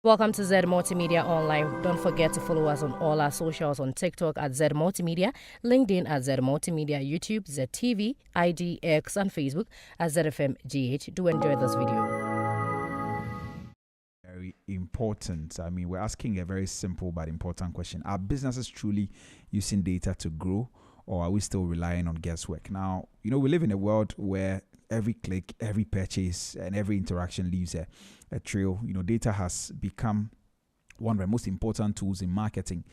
Welcome to Z Multimedia Online. Don't forget to follow us on all our socials on TikTok at Z Multimedia, LinkedIn at Z Multimedia, YouTube, ZTV, IDX, and Facebook at ZFMGH. Do enjoy this video. Very important. I mean, we're asking a very simple but important question. Are businesses truly using data to grow, or are we still relying on guesswork? Now, we live in a world where every click, every purchase, and every interaction leaves a trail. Data has become one of the most important tools in marketing.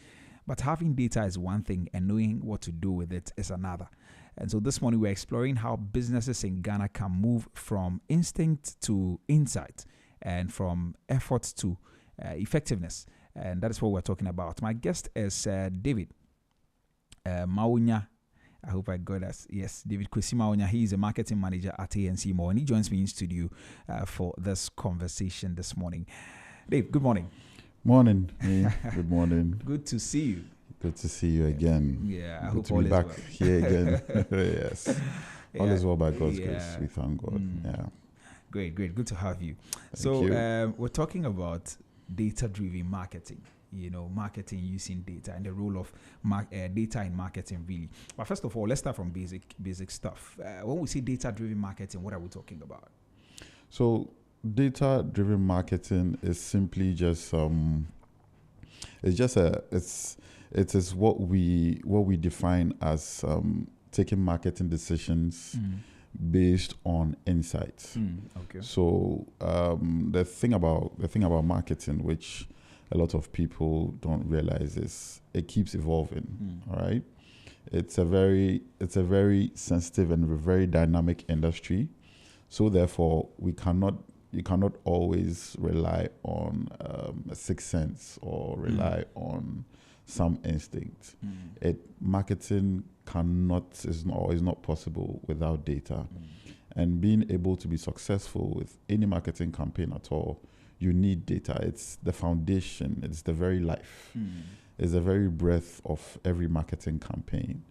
But having data is one thing, and knowing what to do with it is another. And so this morning, we're exploring how businesses in Ghana can move from instinct to insight, and from effort to effectiveness. And that is what we're talking about. My guest is David Mawunya. I hope I got that. Yes, David Kwesi Mawunya. He is a marketing manager at ANC More, and he joins me in studio for this conversation this morning. Dave, good morning. Morning. Good morning. Good to see you. Good to see you again. Yeah, I Good hope to all be is back well. here again. Yes. All Yeah. is well by God's Yeah. grace. We thank God. Yeah. Great. Good to have you. Thank you. We're talking about data-driven marketing. Marketing using data and the role of data in marketing, really. But first of all, let's start from basic stuff. When we say data-driven marketing, what are we talking about? So data-driven marketing is simply just it is what we define as taking marketing decisions based on insights. Okay. So the thing about marketing, which a lot of people don't realize, is it keeps evolving. All right, it's a very sensitive and very dynamic industry. So therefore, you cannot always rely on a sixth sense or rely on some instinct. Marketing is not possible without data. And being able to be successful with any marketing campaign at all, you need data. It's the foundation. It's the very life. It's the very breath of every marketing campaign.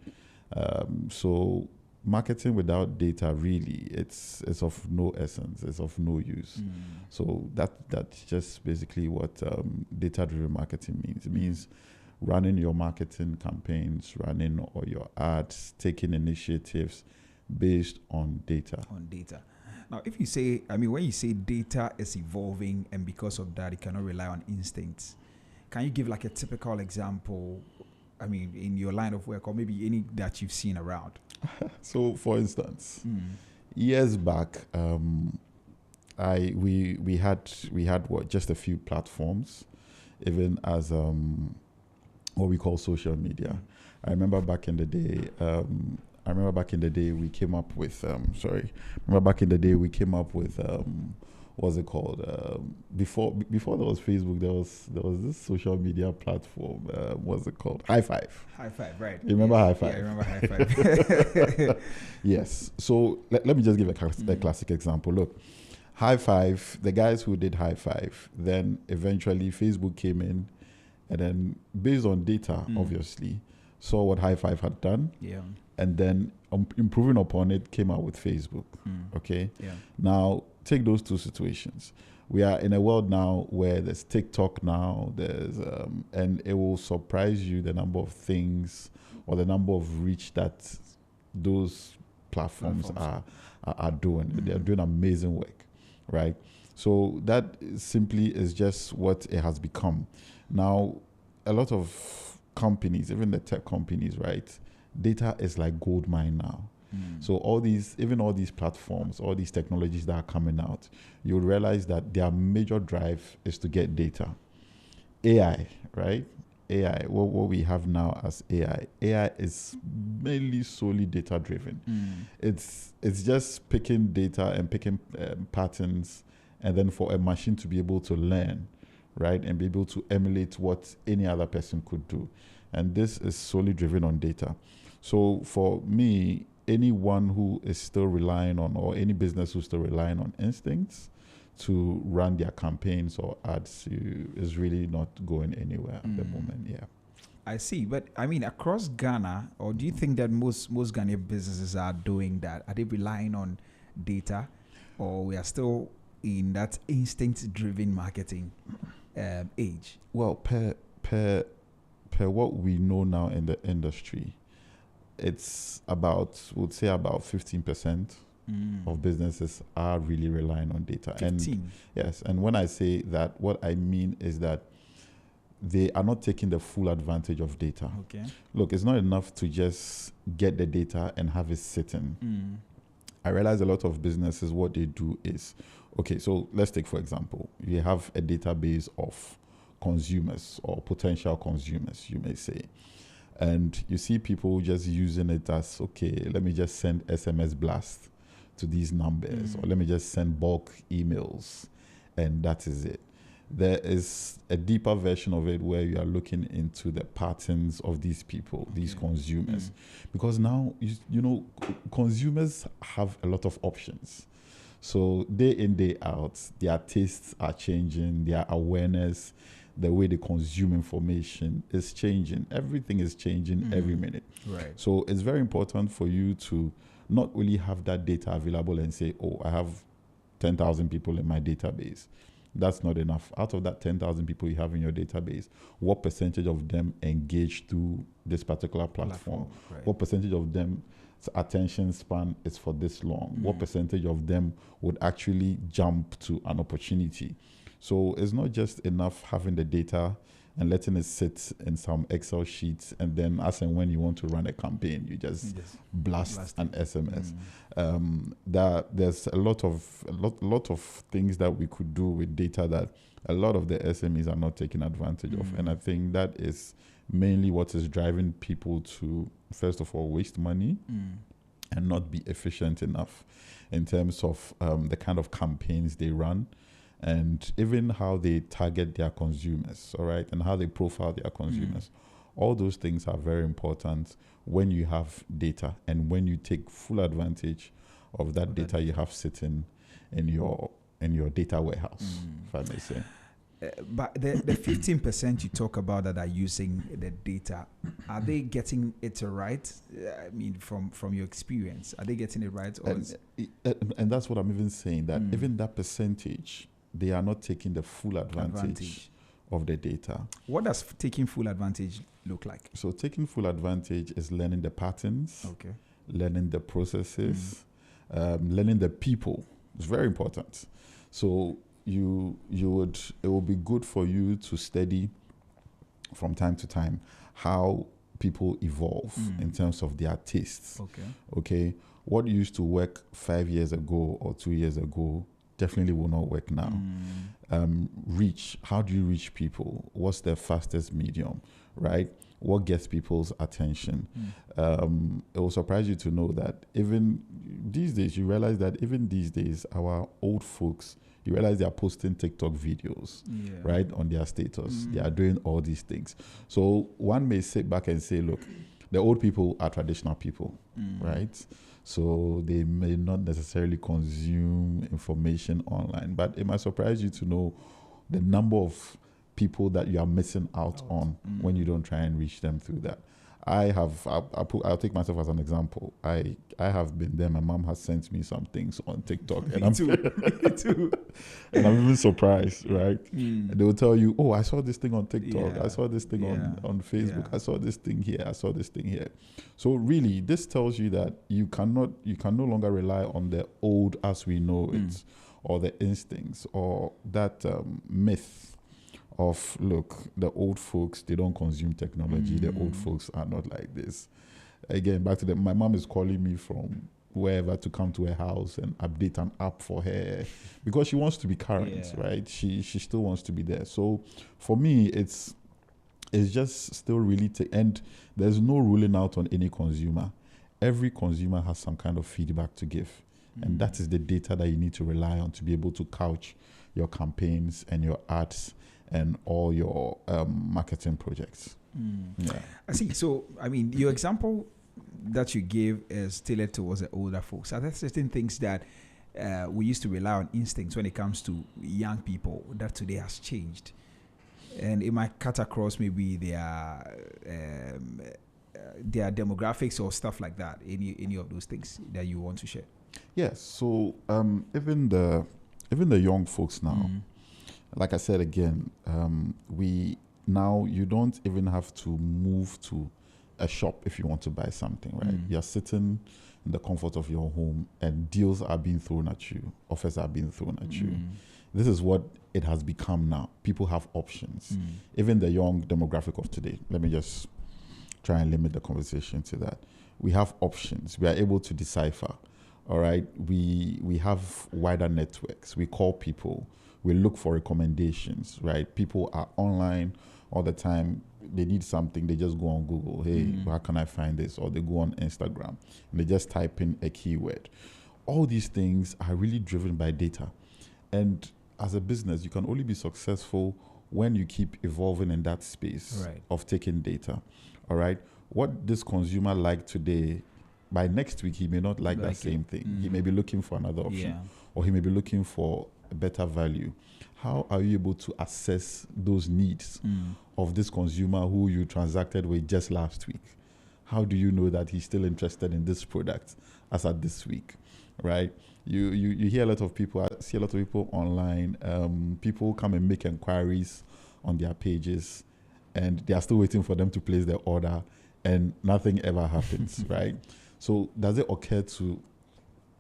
So marketing without data, really, it's of no essence. It's of no use. So that's just basically what data-driven marketing means. It means running your marketing campaigns, running all your ads, taking initiatives based on data. Now, if you say, when you say data is evolving and because of that, it cannot rely on instincts, can you give like a typical example, in your line of work, or maybe any that you've seen around? So, for instance, years back, we had just a few platforms, even as what we call social media. I remember back in the day, we came up with what's it called? Before there was Facebook, there was this social media platform. What's it called? High Five. High Five, right? You remember High Five? Yeah, I remember High Five. Yes. So let me just give a classic example. Look, High Five. The guys who did High Five, then eventually Facebook came in, and then based on data, obviously, saw what High Five had done. Yeah. And then improving upon it, came out with Facebook. Okay. Yeah. Now take those two situations. We are in a world now where there's TikTok now. There's and it will surprise you the number of things or the number of reach that those platforms are doing. They are doing amazing work, right? So that simply is just what it has become. Now, a lot of companies, even the tech companies, right? Data is like gold mine now. So all these platforms, all these technologies that are coming out, you'll realize that their major drive is to get data. AI, right? AI, what we have now as AI is mainly solely data driven. It's just picking data and picking patterns, and then for a machine to be able to learn, right, and be able to emulate what any other person could do. And this is solely driven on data. So for me, anyone who is still relying on, or any business who's still relying on instincts to run their campaigns or ads is really not going anywhere at the moment. Yeah. I see. But across Ghana, or do you think that most Ghanaian businesses are doing that? Are they relying on data, or we are still in that instinct-driven marketing? age? Well, per what we know now in the industry, it's would say about 15% of businesses are really relying on data. 15. And yes, and when I say that, what I mean is that they are not taking the full advantage of data. Okay. Look, it's not enough to just get the data and have it sitting. I realize a lot of businesses, what they do is, okay, so let's take, for example, you have a database of consumers or potential consumers, you may say. And you see people just using it as, okay, let me just send SMS blast to these numbers, or let me just send bulk emails, and that is it. There is a deeper version of it where you are looking into the patterns of these people, these consumers. Because now, you know, consumers have a lot of options. So day in, day out, their tastes are changing, their awareness, the way they consume information is changing. Everything is changing every minute. Right. So it's very important for you to not really have that data available and say, oh, I have 10,000 people in my database. That's not enough. Out of that 10,000 people you have in your database, what percentage of them engage through this particular platform? Right. What percentage of them attention span is for this long? What percentage of them would actually jump to an opportunity? So it's not just enough having the data and letting it sit in some Excel sheets, and then as and when you want to run a campaign, you just blast an SMS. That there's a lot of things that we could do with data that a lot of the SMEs are not taking advantage of, and I think that is mainly what is driving people to, first of all, waste money and not be efficient enough in terms of the kind of campaigns they run, and even how they target their consumers, all right, and how they profile their consumers. All those things are very important when you have data and when you take full advantage of that data you have sitting in your data warehouse, if I may say. But the 15% you talk about that are using the data, are they getting it right? I mean, from your experience, are they getting it right? Or and that's what I'm even saying, that even that percentage, they are not taking the full advantage of the data. What does taking full advantage look like? So taking full advantage is learning the patterns, learning the processes, learning the people. It's very important. So it will be good for you to study from time to time how people evolve in terms of their tastes. Okay. What used to work 5 years ago or 2 years ago definitely will not work now. Reach. How do you reach people? What's the fastest medium, right? What gets people's attention? It will surprise you to know that even these days, you realize that even these days, our old folks, you realize they are posting TikTok videos, right, on their status. They are doing all these things. So one may sit back and say, look, the old people are traditional people, right? So they may not necessarily consume information online, but it might surprise you to know the number of people that you are missing out on when you don't try and reach them through that. I'll take myself as an example. I have been there. My mom has sent me some things on TikTok, and I'm too. And I'm even surprised, right? They will tell you, "Oh, I saw this thing on TikTok. I saw this thing on Facebook. I saw this thing here. I saw this thing here." So really, this tells you that you can no longer rely on the old as we know it, or the instincts, or that myth of, look, the old folks, they don't consume technology. The old folks are not like this. Again, back to my mom is calling me from wherever to come to her house and update an app for her because she wants to be current, right? She still wants to be there. So for me, it's just still really and there's no ruling out on any consumer. Every consumer has some kind of feedback to give. And that is the data that you need to rely on to be able to couch your campaigns and your ads and all your marketing projects. I see. So, I mean, your example that you gave is tailored towards the older folks. Are there certain things that we used to rely on instincts when it comes to young people that today has changed? And it might cut across maybe their demographics or stuff like that. Any of those things that you want to share? Yes. So even the young folks now, like I said again, you don't even have to move to a shop if you want to buy something, right? You're sitting in the comfort of your home and deals are being thrown at you, offers are being thrown at you. This is what it has become now. People have options. Even the young demographic of today, let me just try and limit the conversation to that. We have options. We are able to decipher. All right. We have wider networks. We call people. We look for recommendations, right? People are online all the time. They need something. They just go on Google. Hey, how can I find this? Or they go on Instagram and they just type in a keyword. All these things are really driven by data. And as a business, you can only be successful when you keep evolving in that space of taking data. All right. What this consumer like today, by next week, he may not like that same thing. He may be looking for another option, or he may be looking for a better value. How are you able to assess those needs of this consumer who you transacted with just last week? How do you know that he's still interested in this product as at this week, right? You hear a lot of people, I see a lot of people online, people come and make inquiries on their pages and they are still waiting for them to place their order and nothing ever happens, right? So does it occur to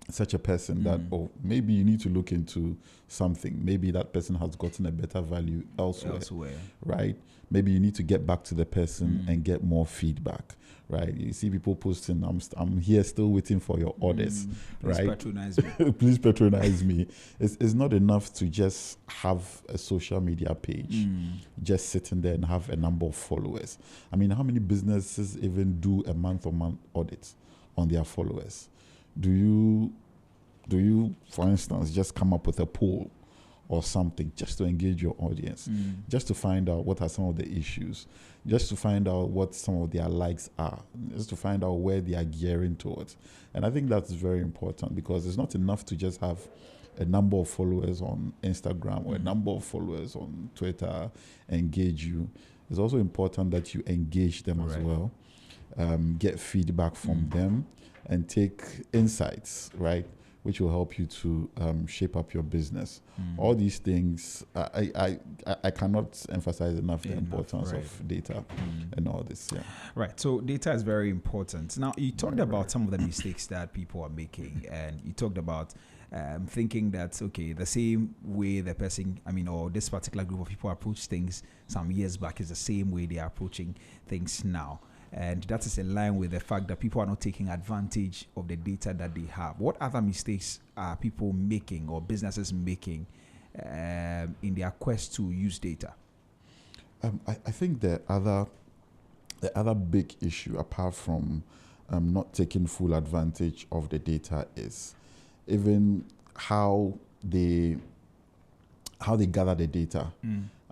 such a person that, oh, maybe you need to look into something. Maybe that person has gotten a better value elsewhere. Right? Maybe you need to get back to the person and get more feedback, right? You see people posting, I'm here still waiting for your orders, Please right? patronize me. Please patronize me. It's not enough to just have a social media page, just sitting there and have a number of followers. I mean, how many businesses even do a month-on-month audit on their followers? Do you, for instance, just come up with a poll or something just to engage your audience, just to find out what are some of the issues, just to find out what some of their likes are, just to find out where they are gearing towards? And I think that's very important, because it's not enough to just have a number of followers on Instagram or a number of followers on Twitter engage you. It's also important that you engage them as well, get feedback from them, and take insights, right, which will help you to shape up your business. All these things, I cannot emphasize enough the importance of data and all this. Yeah. Right. So data is very important. Now, you talked about some of the mistakes that people are making, and you talked about thinking that, okay, the same way the person, or this particular group of people approach things some years back is the same way they are approaching things now. And that is in line with the fact that people are not taking advantage of the data that they have. What other mistakes are people making or businesses making in their quest to use data? I think the other big issue, apart from not taking full advantage of the data, is even how they gather the data.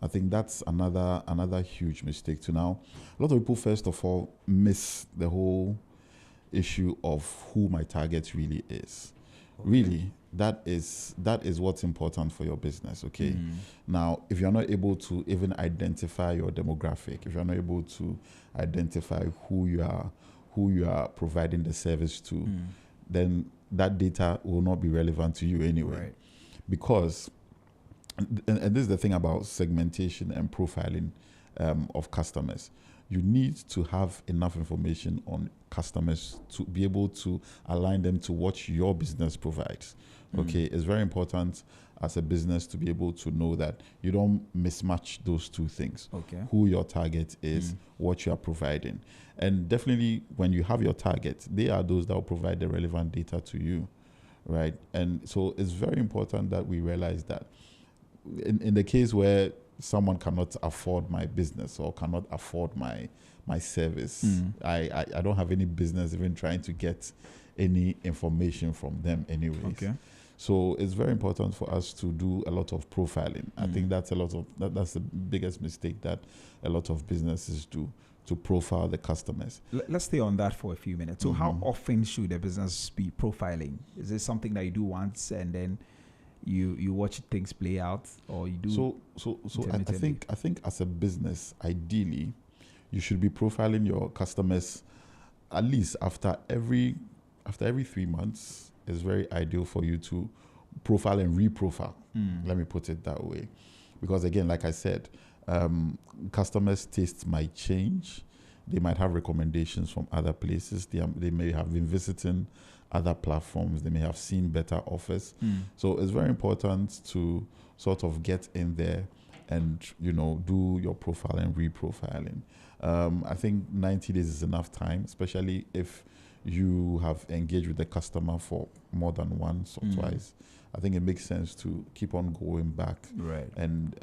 I think that's another huge mistake too. Now, a lot of people, first of all, miss the whole issue of who my target really is. Okay. Really, that is what's important for your business, okay? Now, if you're not able to even identify your demographic, if you're not able to identify who you are providing the service to, then that data will not be relevant to you anyway. Right. Because and this is the thing about segmentation and profiling of customers. You need to have enough information on customers to be able to align them to what your business provides. Okay, it's very important as a business to be able to know that you don't mismatch those two things. Okay. Who your target is, what you are providing. And definitely when you have your target, they are those that will provide the relevant data to you, right? And so it's very important that we realize that in the case where someone cannot afford my business or cannot afford my service, I don't have any business even trying to get any information from them anyways. Okay. So it's very important for us to do a lot of profiling. I think that's that's the biggest mistake that a lot of businesses do, to profile the customers. Let's stay on that for a few minutes. So how often should a business be profiling? Is this something that you do once and then you watch things play out, or you do? So I think as a business, ideally, you should be profiling your customers at least after every 3 months. Is very ideal for you to profile and reprofile. Let me put it that way. because again, like I said, customers' tastes might change. They might have recommendations from other places. They may have been visiting other platforms. They may have seen better offers. So it's very important to sort of get in there and, do your profiling, reprofiling. I think 90 days is enough time, especially if you have engaged with the customer for more than once or twice. I think it makes sense to keep on going back and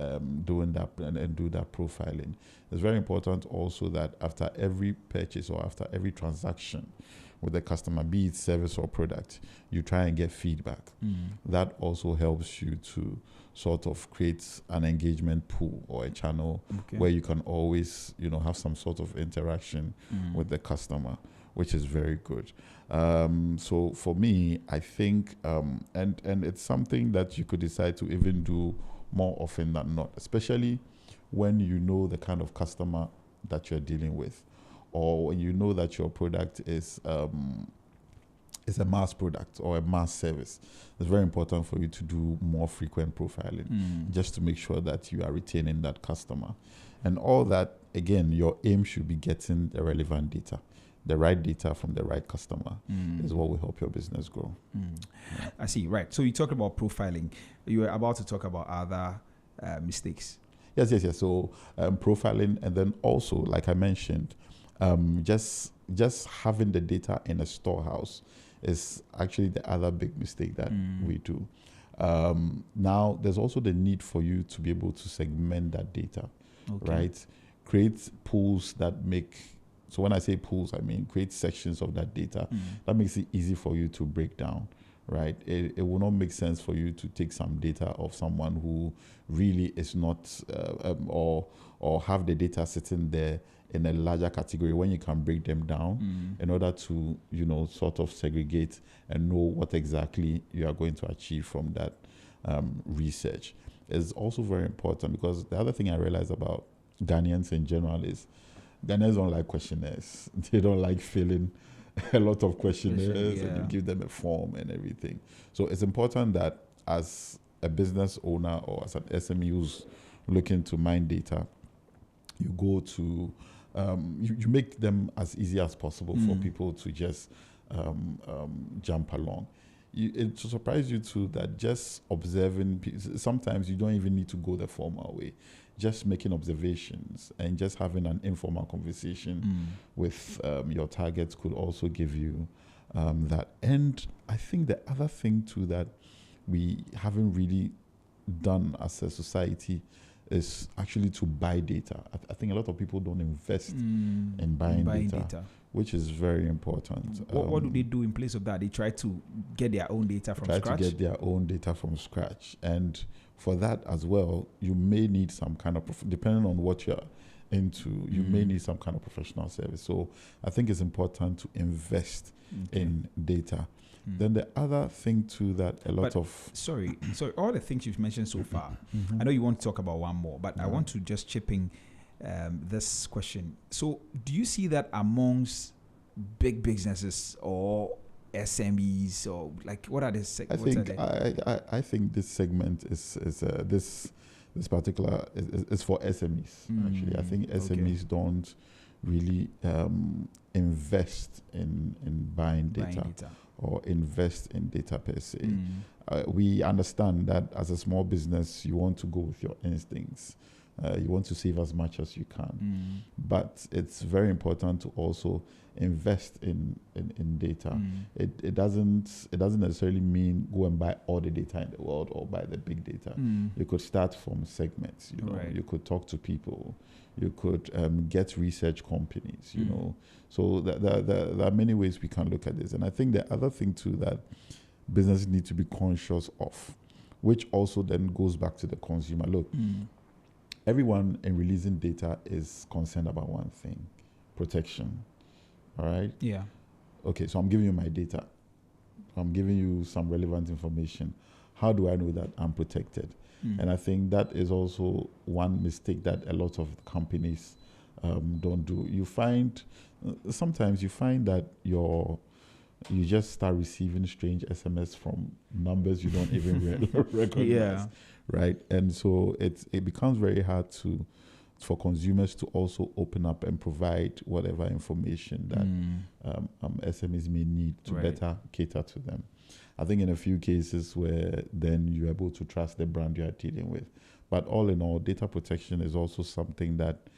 doing that and do that profiling. It's very important also that after every purchase or after every transaction with the customer, be it service or product, you try and get feedback. That also helps you to sort of create an engagement pool or a channel where you can always, have some sort of interaction with the customer, which is very good. So for me, I think, and it's something that you could decide to even do more often than not, especially when you know the kind of customer that you're dealing with, or when you know that your product is a mass product or a mass service. It's very important for you to do more frequent profiling just to make sure that you are retaining that customer. And all that, again, your aim should be getting the relevant data. The right data from the right customer is what will help your business grow. I see, right. So you talked about profiling. You were about to talk about other mistakes. Yes. So profiling, and then also, like I mentioned, just having the data in a storehouse is actually the other big mistake that we do. Now, there's also the need for you to be able to segment that data, right? Create pools that make, so when I say pools, I mean create sections of that data that makes it easy for you to break down, right? It will not make sense for you to take some data of someone who really is not, or have the data sitting there in a larger category when you can break them down in order to, sort of segregate and know what exactly you are going to achieve from that research. Is also very important, because the other thing I realize about Ghanaians in general is Ghanaians don't like questionnaires. They don't like filling a lot of questionnaires and you give them a form and everything. So it's important that as a business owner or as an SME who's looking to mine data, you go to, you make them as easy as possible for people to just jump along. It to surprise you too that just observing, sometimes you don't even need to go the formal way. Just making observations and just having an informal conversation with your targets could also give you that. And I think the other thing too that we haven't really done as a society is actually to buy data. I think a lot of people don't invest in buying data, which is very important. What do they do in place of that? They try to get their own data from scratch? Try to get their own data from scratch. And for that as well, you may need some kind of, depending on what you're into, you may need some kind of professional service. So I think it's important to invest in data. Then the other thing too that Sorry, all the things you've mentioned so far, I know you want to talk about one more, but I want to just chip in this question. So do you see that amongst big businesses or SMEs, or like what are the I think this segment is this particular is for SMEs actually. I think SMEs don't really invest in buying data or invest in data per se. We understand that as a small business, you want to go with your instincts. You want to save as much as you can. But it's very important to also invest in data. It doesn't necessarily mean go and buy all the data in the world or buy the big data. You could start from segments, you could talk to people, you could get research companies, you know. So there are many ways we can look at this. And I think the other thing too that businesses need to be conscious of, which also then goes back to the consumer. Look, everyone in releasing data is concerned about one thing: protection. All right? Yeah. Okay, so I'm giving you my data. I'm giving you some relevant information. How do I know that I'm protected? And I think that is also one mistake that a lot of companies don't do. You find, sometimes you find that your you just start receiving strange SMS from numbers you don't even recognize. Yeah. Right. And so it becomes very hard for consumers to also open up and provide whatever information that SMEs may need to better cater to them. I think in a few cases where then you're able to trust the brand you are dealing with. But all in all, data protection is also something that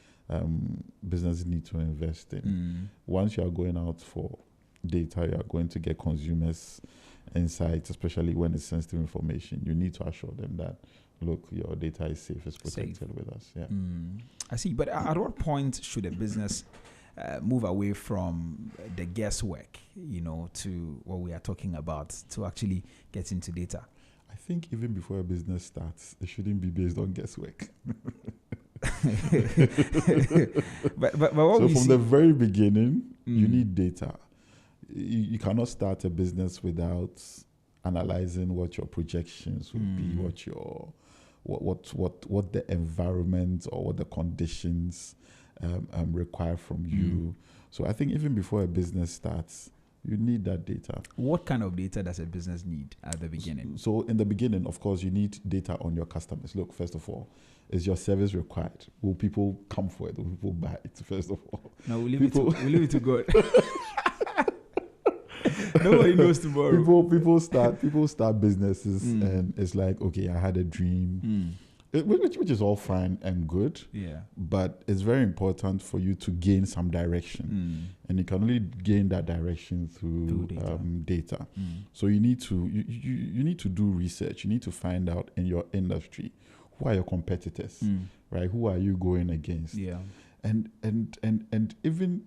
businesses need to invest in. Once you are going out for data, you are going to get consumers' insights, especially when it's sensitive information. You need to assure them that, look, your data is safe, it's protected with us. Yeah. I see. But at what point should a business move away from the guesswork, to what we are talking about, to actually get into data? I think even before a business starts, it shouldn't be based on guesswork. but what so we from see, the very beginning, you need data. You cannot start a business without analyzing what your projections would be, what your what the environment or what the conditions require from you. So I think even before a business starts, you need that data. What kind of data does a business need at the beginning? So in the beginning, of course, you need data on your customers. Look, first of all, is your service required? Will people come for it? Will people buy it? First of all, no, we leave it to God. Nobody knows tomorrow. People start businesses, and it's like, okay, I had a dream, which is all fine and good. Yeah. But it's very important for you to gain some direction, and you can only gain that direction through data. So you need to do research. You need to find out in your industry who are your competitors, right? Who are you going against? Yeah. And even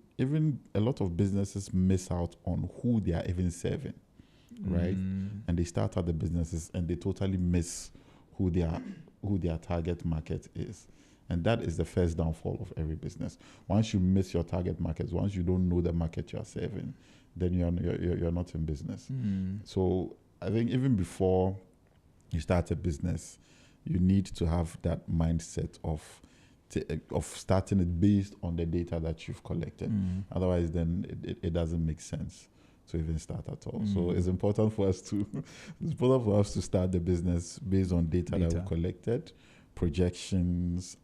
a lot of businesses miss out on who they are even serving, right? And they start out the businesses and they totally miss who their target market is. And that is the first downfall of every business. Once you miss your target markets, once you don't know the market you are serving, then you're not in business. So I think even before you start a business, you need to have that mindset of starting it based on the data that you've collected. Otherwise, then it doesn't make sense to even start at all. So it's important for us to start the business based on data that we've collected, projections.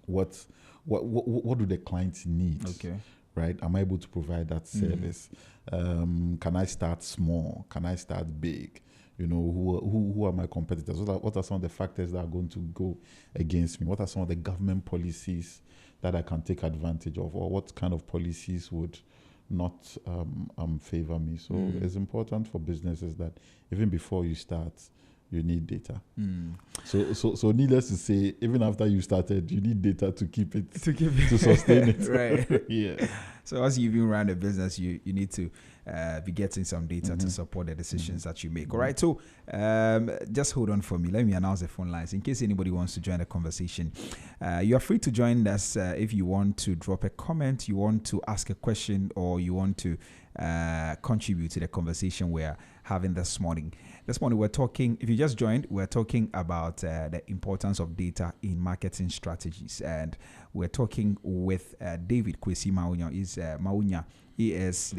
What do the clients need? Okay. Right? Am I able to provide that service? Can I start small? Can I start big? Who are my competitors? What are some of the factors that are going to go against me? What are some of the government policies that I can take advantage of? Or what kind of policies would not favor me? So it's important for businesses that even before you start, you need data. So needless to say, even after you started, you need data to keep it to sustain it. Right. Yeah. So as you even run a business, you need to be getting some data to support the decisions that you make. All right. So just hold on for me. Let me announce the phone lines in case anybody wants to join the conversation. You are free to join us if you want to drop a comment, you want to ask a question, or you want to contribute to the conversation we're having this morning. This morning we're talking, if you just joined, we're talking about the importance of data in marketing strategies. And we're talking with David Kwesi Mawunya. He's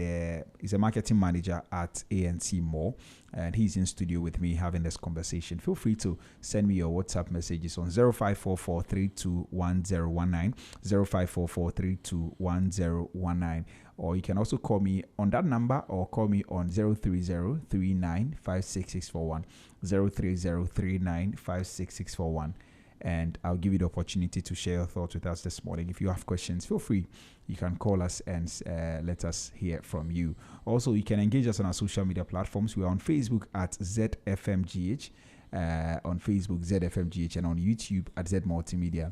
a marketing manager at ANC Mall, and he's in studio with me having this conversation. Feel free to send me your WhatsApp messages on 0544321019, 0544321019, or you can also call me on that number or call me on 03039566641, 03039566641. And I'll give you the opportunity to share your thoughts with us this morning. If you have questions, feel free. You can call us and let us hear from you. Also, you can engage us on our social media platforms. We are on Facebook at ZFMGH, on Facebook, ZFMGH, and on YouTube at Z Multimedia.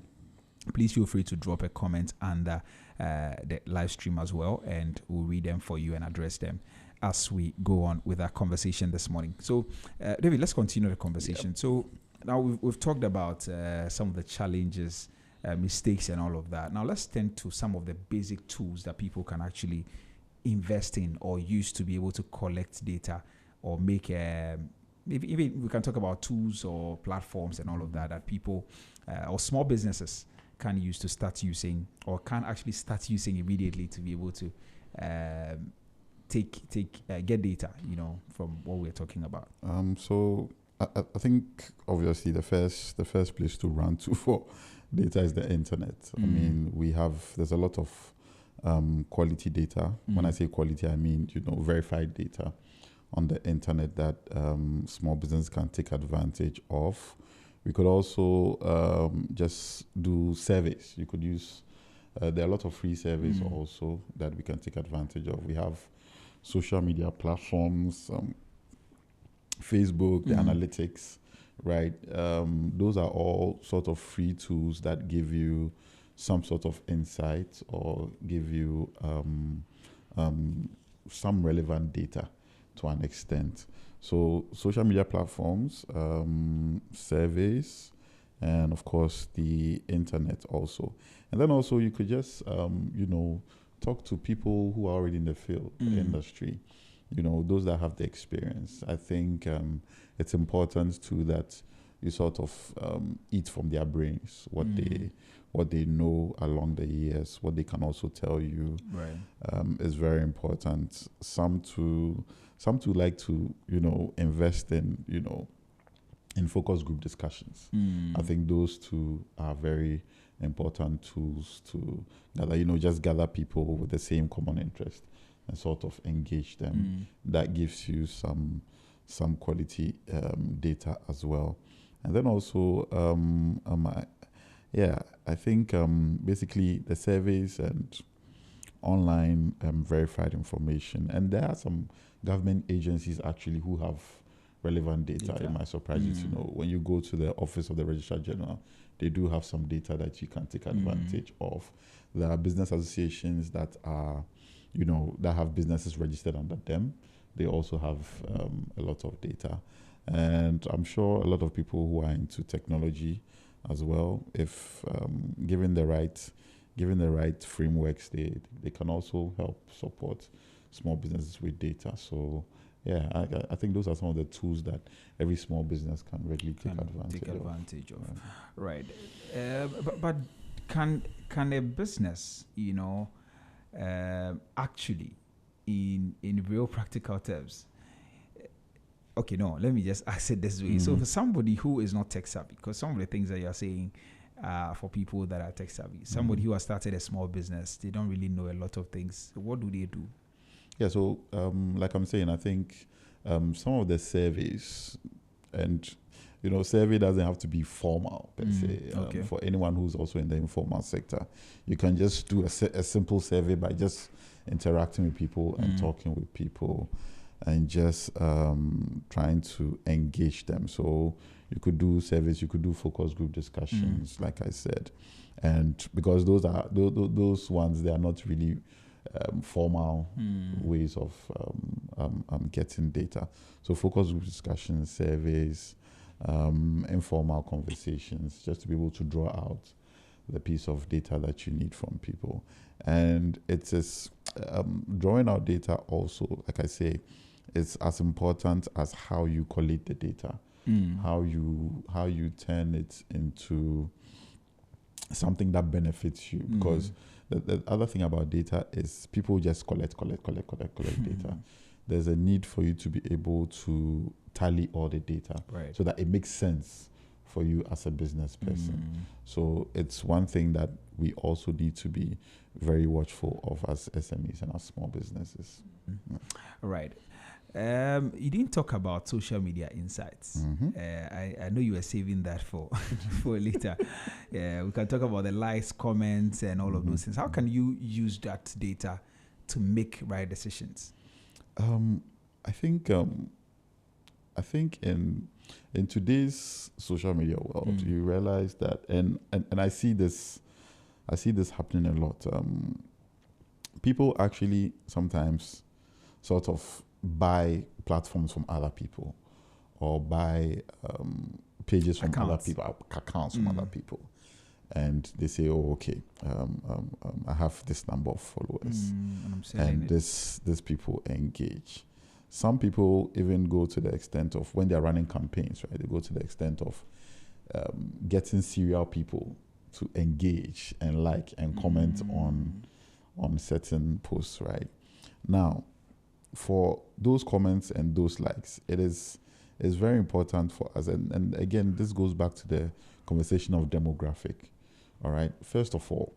Please feel free to drop a comment under the live stream as well, and we'll read them for you and address them as we go on with our conversation this morning. So, David, let's continue the conversation. Yep. So, now we've talked about some of the challenges, mistakes, and all of that. Now let's turn to some of the basic tools that people can actually invest in or use to be able to collect data or make maybe even we can talk about tools or platforms and all of that people or small businesses can use to start using or can actually start using immediately to be able to get data, from what we're talking about? So I think obviously the first place to run to for data is the internet. I mean, there's a lot of quality data. When I say quality, I mean, verified data on the internet that small business can take advantage of. We could also just do surveys. You could use, there are a lot of free surveys also that we can take advantage of. We have social media platforms, Facebook, the analytics, right? Those are all sort of free tools that give you some sort of insight or give you some relevant data to an extent. So social media platforms, surveys, and of course the internet also. And then also you could just, talk to people who are already in the field, the industry, those that have the experience. I think it's important too that you sort of eat from their brains, what they know along the years, what they can also tell you, right, is very important. Some to like to invest in focus group discussions. I think those two are very important tools to gather, just gather people with the same common interest and sort of engage them. That gives you some quality data as well. And then also, I think basically the surveys and online verified information. And there are some government agencies actually who have relevant data. It might surprise you to know. When you go to the Office of the Registrar General, they do have some data that you can take advantage of. There are business associations that are, that have businesses registered under them. They also have a lot of data. And I'm sure a lot of people who are into technology as well, if given the right frameworks, they can also help support small businesses with data. So yeah, I think those are some of the tools that every small business can really take advantage of. Right. But can a business, actually, in real practical terms, okay, no, let me just ask it this way. So for somebody who is not tech savvy, because some of the things that you're saying for people that are tech savvy, somebody who has started a small business, they don't really know a lot of things. What do they do? Yeah, so like I'm saying, I think some of the surveys, and survey doesn't have to be formal per se. Okay. For anyone who's also in the informal sector, you can just do a simple survey by just interacting with people and talking with people and just trying to engage them. So you could do surveys, you could do focus group discussions, like I said, and because those ones, they are not really formal ways of getting data. So focus group discussions, surveys, informal conversations, just to be able to draw out the piece of data that you need from people. And it is drawing out data also, like I say, is as important as how you collect the data, how you turn it into something that benefits you. Because the other thing about data is people just collect data. There's a need for you to be able to tally all the data, right, so that it makes sense for you as a business person. So it's one thing that we also need to be very watchful of as SMEs and as small businesses. Right. You didn't talk about social media insights. I know you were saving that for later. We can talk about the likes, comments, and all of those things. How can you use that data to make right decisions? I think in today's social media world, you realize that, and I see this happening a lot. People actually sometimes sort of buy platforms from other people, or buy pages from other people, accounts from other people, and they say, "Oh, okay, I have this number of followers, and these people engage." Some people even go to the extent of, when they're running campaigns, right? They go to the extent of getting serial people to engage and like and comment on certain posts, right? Now, for those comments and those likes, it's very important for us. And again, this goes back to the conversation of demographic. All right. First of all,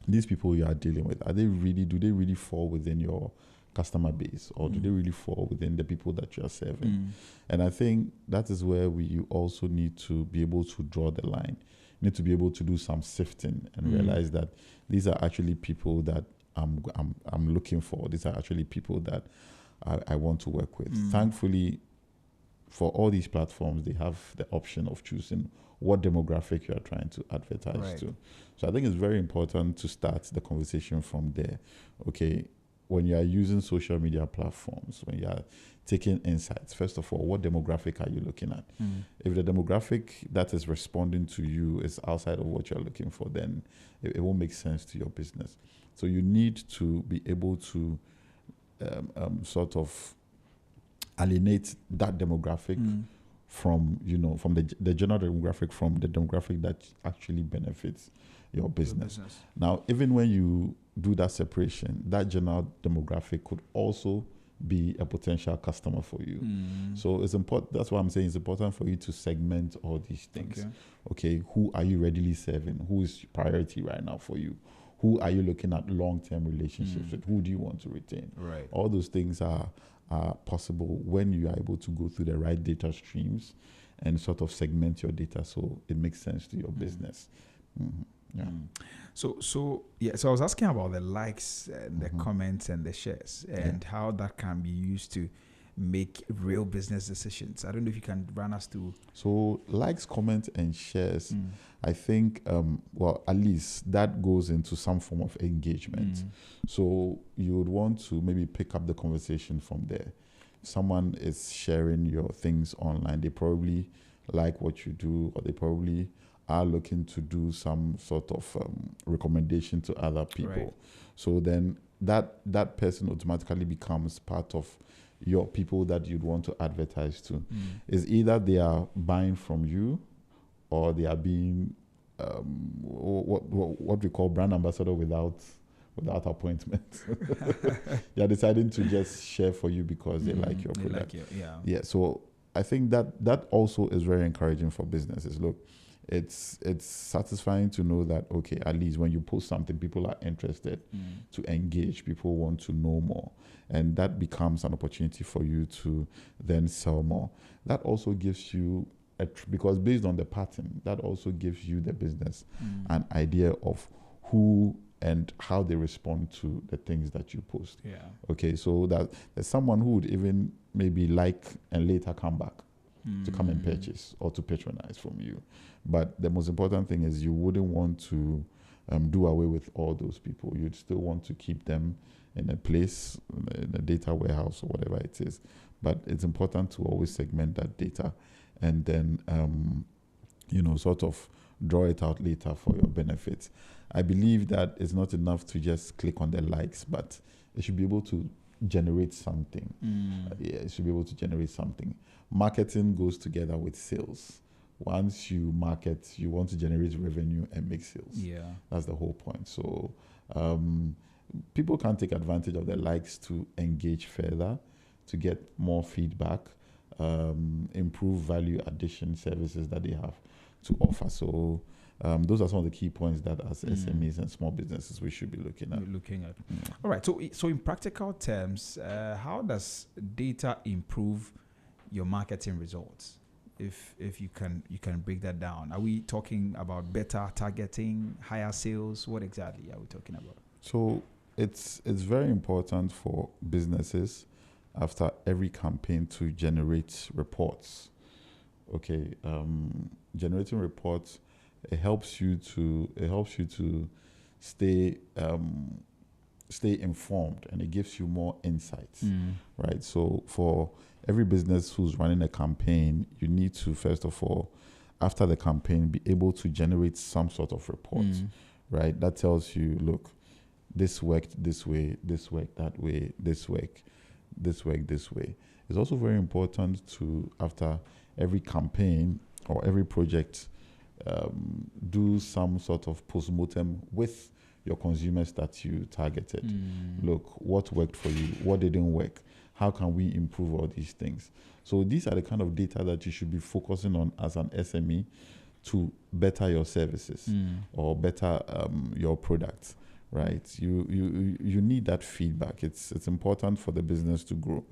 these people you are dealing with, do they really fall within your customer base, or do they really fall within the people that you are serving? And I think that is where you also need to be able to draw the line. You need to be able to do some sifting and realize that these are actually people that I'm looking for. These are actually people that I want to work with. Thankfully, for all these platforms, they have the option of choosing what demographic you are trying to advertise to. So I think it's very important to start the conversation from there. Okay, when you are using social media platforms, when you are taking insights, first of all, what demographic are you looking at? If the demographic that is responding to you is outside of what you're looking for, then it won't make sense to your business. So you need to be able to sort of alienate that demographic from the general demographic, from the demographic that actually benefits your business. Now, even when you do that separation, that general demographic could also be a potential customer for you. So it's important. That's why I'm saying it's important for you to segment all these things. Okay, who are you readily serving? Who is priority right now for you? Who are you looking at long-term relationships with? Who do you want to retain? All those things are possible when you are able to go through the right data streams and sort of segment your data so it makes sense to your business. So I was asking about the likes and the comments and the shares and how that can be used to make real business decisions. I don't know if you can run us through. So likes, comments, and shares, I think, at least that goes into some form of engagement. So you would want to maybe pick up the conversation from there. Someone is sharing your things online. They probably like what you do, or they probably are looking to do some sort of recommendation to other people. So then that person automatically becomes part of your people that you'd want to advertise to. Is either they are buying from you, or they are being what we call brand ambassador without appointment. They are deciding to just share for you because they like your product. So I think that also is very encouraging for businesses. Look, it's satisfying to know that, okay, at least when you post something, people are interested to engage, people want to know more, and that becomes an opportunity for you to then sell more. That also gives you because based on the pattern, that also gives you, the business, an idea of who and how they respond to the things that you post. Okay, so that there's someone who would even maybe like and later come back to come and purchase or to patronize from you. But the most important thing is you wouldn't want to do away with all those people. You'd still want to keep them in a place, in a data warehouse or whatever it is. But it's important to always segment that data and then, sort of draw it out later for your benefit. I believe that it's not enough to just click on the likes, but it should be able to generate something. It should be able to generate something. Marketing goes together with sales. Once you market, you want to generate revenue and make sales. That's the whole point. So people can take advantage of the likes to engage further, to get more feedback, improve value addition services that they have to offer. So those are some of the key points that as SMEs and small businesses we should be looking at. All right. So in practical terms, how does data improve your marketing results? If you can break that down, are we talking about better targeting, higher sales? What exactly are we talking about? So it's very important for businesses after every campaign to generate reports. Okay, generating reports, it helps you to stay informed, and it gives you more insights, right? So for every business who's running a campaign, you need to, first of all, after the campaign, be able to generate some sort of report, right? That tells you, look, this worked this way, this worked that way, this worked this way. It's also very important to, after every campaign or every project, do some sort of post-mortem with your consumers that you targeted. Look, what worked for you, what didn't work, how can we improve all these things? So these are the kind of data that you should be focusing on as an SME to better your services or better your products, right? You need that feedback. It's important for the business to grow.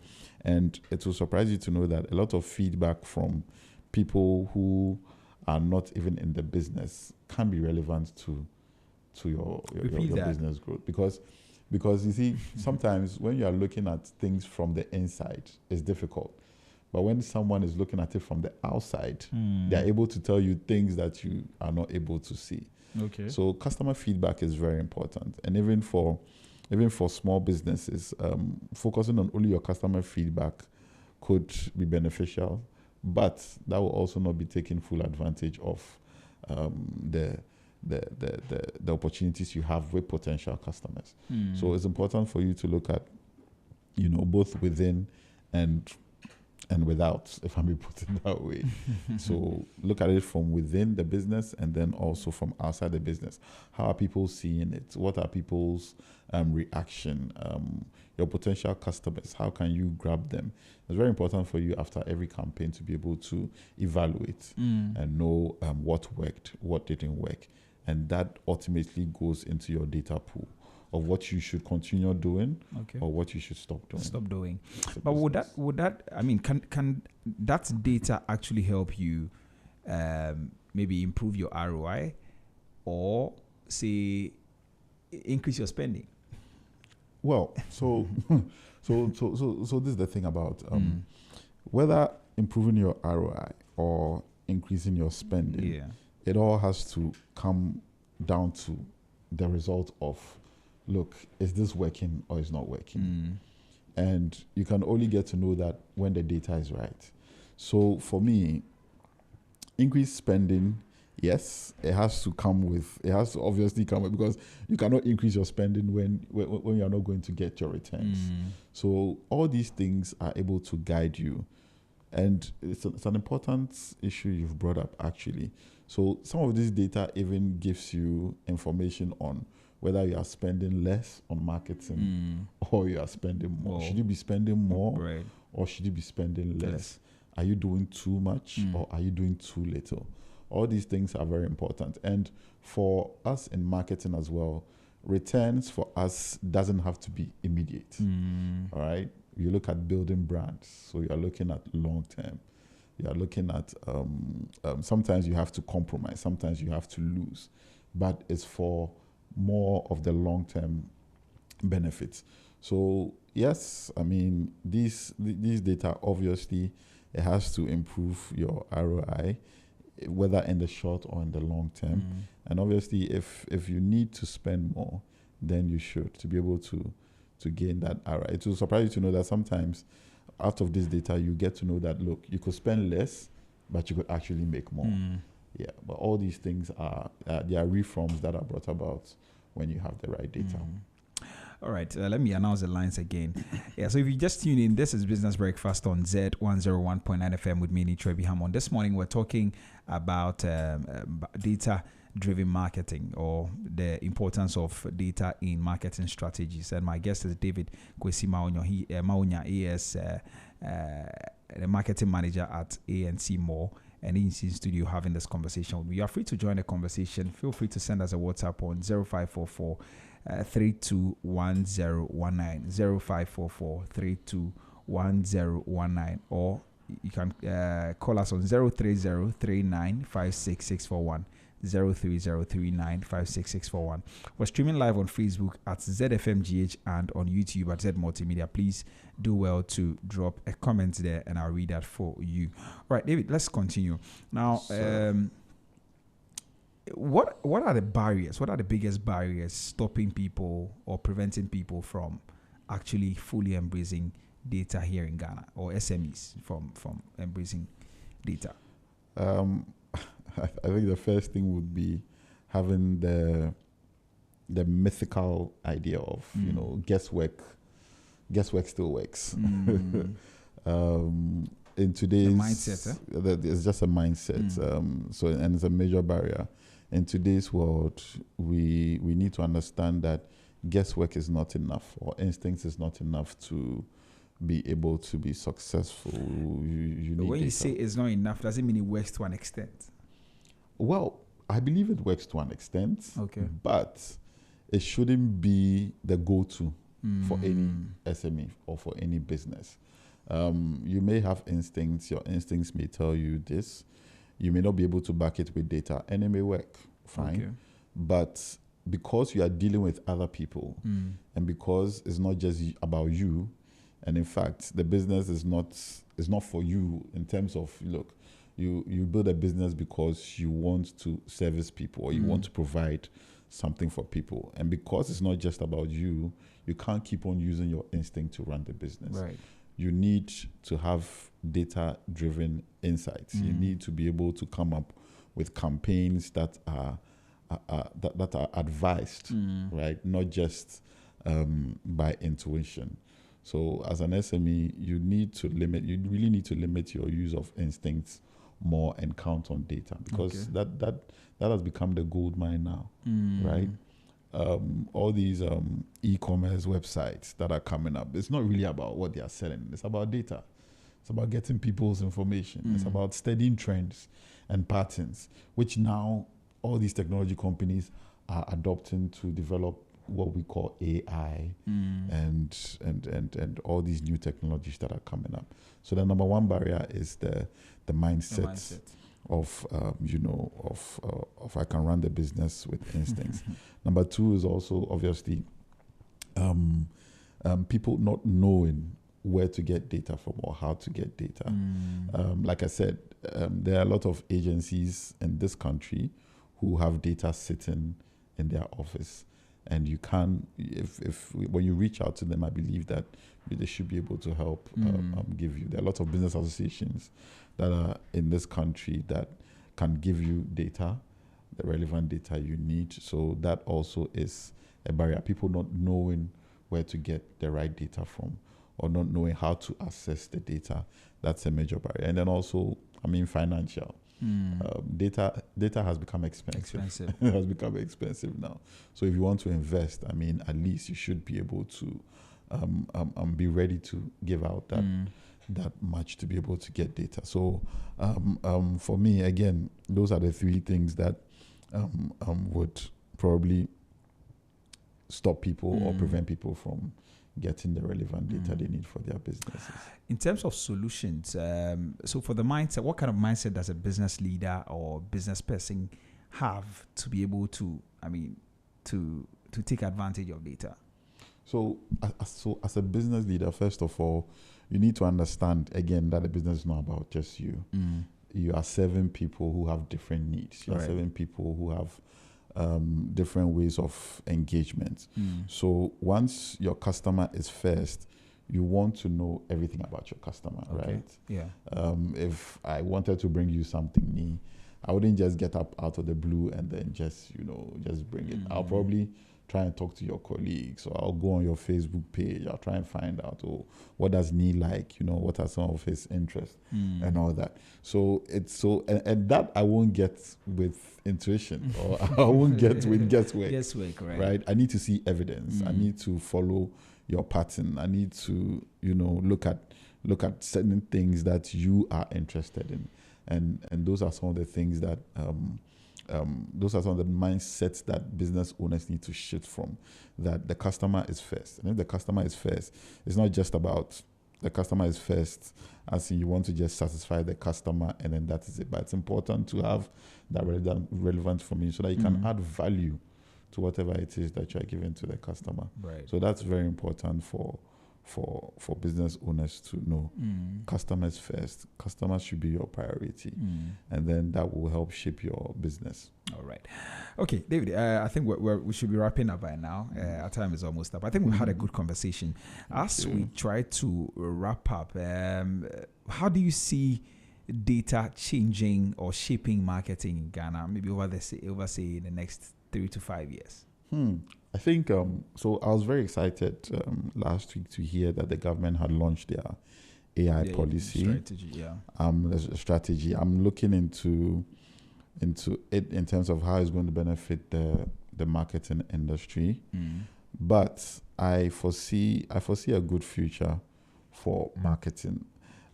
And it will surprise you to know that a lot of feedback from people who are not even in the business can be relevant to your business growth. Because you see, sometimes when you are looking at things from the inside, it's difficult. But when someone is looking at it from the outside, they are able to tell you things that you are not able to see. Okay. So customer feedback is very important. And even for small businesses, focusing on only your customer feedback could be beneficial, but that will also not be taking full advantage of the opportunities you have with potential customers. So it's important for you to look at, both within and without, if I may put it that way. So look at it from within the business and then also from outside the business. How are people seeing it? What are people's reaction? Your potential customers, how can you grab them? It's very important for you after every campaign to be able to evaluate and know what worked, what didn't work. And that ultimately goes into your data pool of what you should continue doing or what you should stop doing. But would that I mean, can that data actually help you maybe improve your ROI or say increase your spending? Well, so this is the thing about whether improving your ROI or increasing your spending, it all has to come down to the result of, look, is this working or is not working? And you can only get to know that when the data is right. So for me, increased spending, yes, it has to obviously come with, because you cannot increase your spending when you're not going to get your returns. So all these things are able to guide you. And it's an important issue you've brought up, actually. So some of this data even gives you information on whether you are spending less on marketing or you are spending more. Should you be spending more or should you be spending less? Are you doing too much or are you doing too little? All these things are very important. And for us in marketing as well, returns for us doesn't have to be immediate. All right? You look at building brands. So you're looking at long term. You're looking at, sometimes you have to compromise. Sometimes you have to lose. But it's for more of the long-term benefits. So yes, I mean, these data, obviously, it has to improve your ROI, whether in the short or in the long term. And obviously, if you need to spend more, then you should, to be able to gain that ROI. It will surprise you to know that sometimes out of this data, you get to know that, look, you could spend less, but you could actually make more. Yeah, but all these things are reforms that are brought about when you have the right data. All right, let me announce the lines again. So if you just tune in, this is Business Breakfast on Z101.9 FM with me, Trevi Hammond. This morning, we're talking about data-driven marketing, or the importance of data in marketing strategies. And my guest is David Kwesi Maunya. He is the marketing manager at ANC Mall, and he's in studio having this conversation with me. You are free to join the conversation. Feel free to send us a WhatsApp on 0544 321019, 0544 321019, or you can call us on 03039566641, 03039566641. We're streaming live on Facebook at ZFMGH and on YouTube at Z Multimedia. Please do well to drop a comment there and I'll read that for you. All right, David, let's continue. Now, what are the barriers? What are the biggest barriers stopping people or preventing people from actually fully embracing data here in Ghana, or SMEs from embracing data? I think the first thing would be having the mythical idea of guesswork. Guesswork still works. In today's mindset, it's just a mindset. And it's a major barrier. In today's world, we need to understand that guesswork is not enough, or instincts is not enough to be able to be successful, you But need when you data. say it's not enough, does it mean it works to an extent? Well, I believe it works to an extent, Okay. but it shouldn't be the go-to for any Mm. SME or for any business. You may have instincts. Your instincts may tell you this. You may not be able to back it with data, and it may work fine. Okay. But because you are dealing with other people, Mm. and because it's not just about you, and in fact, the business is not for you in terms of, look, you build a business because you want to service people or you want to provide something for people, and because it's not just about you, you can't keep on using your instinct to run the business. Right. You need to have data-driven insights. You need to be able to come up with campaigns that are advised, right? Not just by intuition. So as an SME, you really need to limit your use of instincts more and count on data, because that has become the gold mine now, right? All these e-commerce websites that are coming up, it's not really about what they are selling. It's about data. It's about getting people's information. It's about studying trends and patterns, which now all these technology companies are adopting to develop what we call AI and all these new technologies that are coming up. So the number one barrier is the mindset. Of I can run the business with instincts. Number two is also obviously people not knowing where to get data from or how to get data. Like I said, there are a lot of agencies in this country who have data sitting in their office, and you can, when you reach out to them, I believe that they should be able to help give you. There are a lot of business associations that are in this country that can give you data, the relevant data you need. So that also is a barrier. People not knowing where to get the right data from, or not knowing how to access the data. That's a major barrier. And then also, financial. Data has become expensive. It has become expensive now. So if you want to invest, at least you should be able to be ready to give out that much to be able to get data. So for me, again, those are the three things that would probably stop people or prevent people from getting the relevant data they need for their businesses. In terms of solutions, so for the mindset, what kind of mindset does a business leader or business person have to be able to, to take advantage of data? So as a business leader, first of all, you need to understand, again, that the business is not about just you. You are serving people who have different needs. You are serving people who have different ways of engagement. So once your customer is first, you want to know everything about your customer, right? Yeah. If I wanted to bring you something new, I wouldn't just get up out of the blue and then just bring it. I'll probably try and talk to your colleagues, or I'll go on your Facebook page. I'll try and find out, what does Nii like? What are some of his interests and all that. So and that I won't get with intuition, or I won't get with guesswork. Guesswork, right? Right. I need to see evidence. I need to follow your pattern. I need to, look at certain things that you are interested in, and those are some of the things that those are some of the mindsets that business owners need to shift from. That the customer is first, and if the customer is first, it's not just about the customer is first, as in you want to just satisfy the customer and then that is it. But it's important to have that relevant for me, so that you can add value to whatever it is that you are giving to the customer. Right. So that's very important for business owners to know. Customers first. Customers should be your priority, and then that will help shape your business. All right. Okay, David, I think we should be wrapping up by now. Our time is almost up. I think we had a good conversation. As we try to wrap up, how do you see data changing or shaping marketing in Ghana, maybe over say the next 3 to 5 years? I think so. I was very excited last week to hear that the government had launched their AI policy strategy. I'm looking into it in terms of how it's going to benefit the marketing industry. But I foresee a good future for marketing.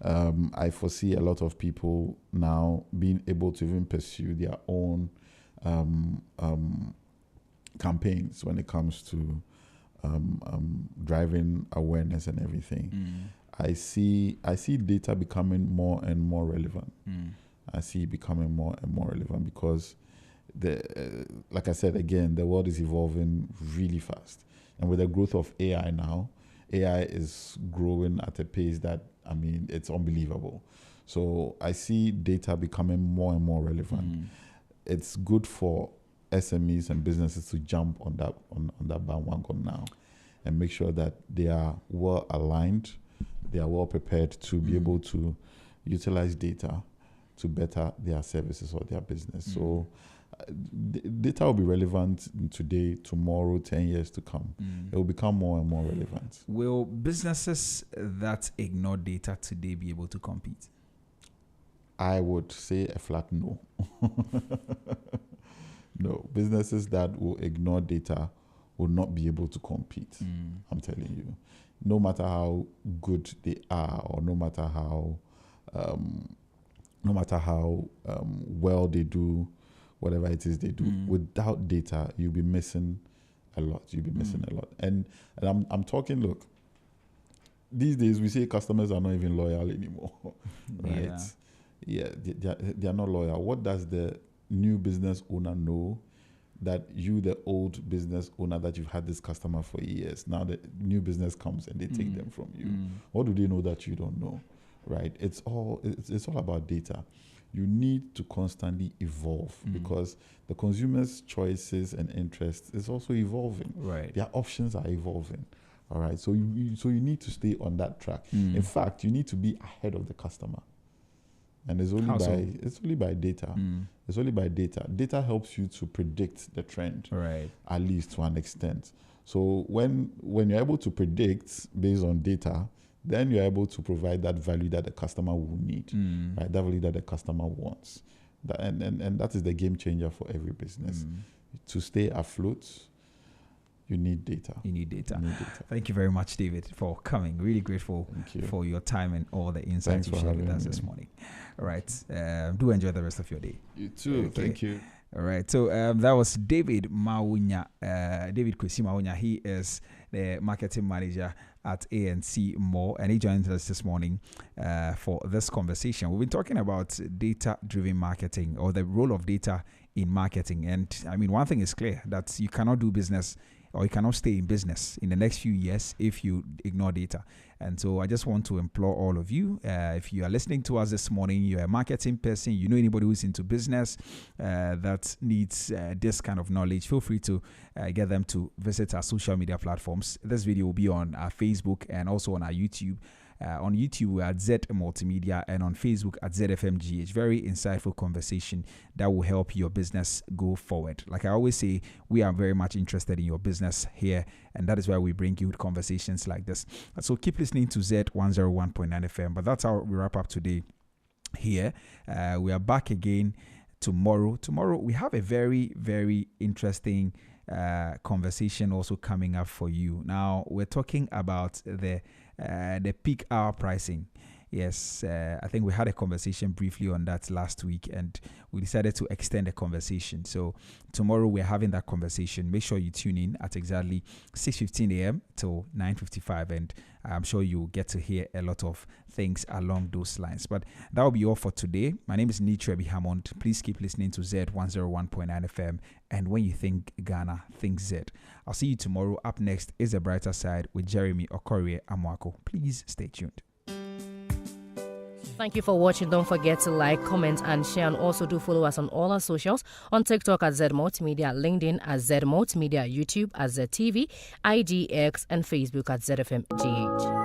I foresee a lot of people now being able to even pursue their own campaigns when it comes to driving awareness and everything. I see data becoming more and more relevant. I see it becoming more and more relevant because like I said again, the world is evolving really fast, and with the growth of AI now, AI is growing at a pace that, I mean, it's unbelievable. So I see data becoming more and more relevant. It's good for SMEs and businesses to jump on that bandwagon now and make sure that they are well aligned, they are well prepared to be able to utilize data to better their services or their business. So data will be relevant today, tomorrow, 10 years to come. It will become more and more relevant. Will businesses that ignore data today be able to compete? I would say a flat no. No, businesses that will ignore data will not be able to compete. I'm telling you. No matter how good they are, or no matter how well they do whatever it is they do, without data, you'll be missing a lot. And I'm talking, look, these days we say customers are not even loyal anymore, right? Yeah, they are not loyal. What does the new business owner know that you, the old business owner, that you've had this customer for years, now the new business comes and they take them from you? What do they know that you don't know, right? It's all about data. You need to constantly evolve because the consumer's choices and interests is also evolving. Right. Their options are evolving. All right. So you need to stay on that track. In fact, you need to be ahead of the customer. And it's only by data. It's only by data. Data helps you to predict the trend, right? At least to an extent. So when you're able to predict based on data, then you're able to provide that value that the customer will need, right? That value that the customer wants. And that is the game changer for every business. To stay afloat, you need data. Thank you very much, David, for coming. Really grateful for your time and all the insights you shared with us this morning. All right. Do enjoy the rest of your day. You too. Okay. Thank you. All right. So that was David Mawunya. David Kwesi Mawunya. He is the marketing manager at ANC Mall, and he joined us this morning for this conversation. We've been talking about data-driven marketing, or the role of data in marketing. And I mean, one thing is clear, that you cannot do business, or you cannot stay in business in the next few years if you ignore data. And so I just want to implore all of you, if you are listening to us this morning, you're a marketing person, you know anybody who's into business that needs this kind of knowledge, feel free to get them to visit our social media platforms. This video will be on our Facebook and also on our YouTube. On YouTube, we're at Z Multimedia, and on Facebook at ZFMGH. Very insightful conversation that will help your business go forward. Like I always say, we are very much interested in your business here, and that is why we bring you conversations like this. So keep listening to Z 101.9 FM. But that's how we wrap up today here. We are back again tomorrow. Tomorrow, we have a very, very interesting conversation also coming up for you. Now, we're talking about the peak hour pricing. Yes, I think we had a conversation briefly on that last week, and we decided to extend the conversation. So tomorrow we're having that conversation. Make sure you tune in at exactly 6:15 a.m. till 9:55, and I'm sure you'll get to hear a lot of things along those lines. But that will be all for today. My name is Nitrebi Hammond. Please keep listening to Z 101.9 FM. And when you think Ghana, think Z. I'll see you tomorrow. Up next is The Brighter Side with Jeremy Okorie Amwako. Please stay tuned. Thank you for watching. Don't forget to like, comment, and share. And also do follow us on all our socials. On TikTok at Z Multimedia, LinkedIn at Z Multimedia, YouTube at ZTV, IDX, and Facebook at ZFMGH.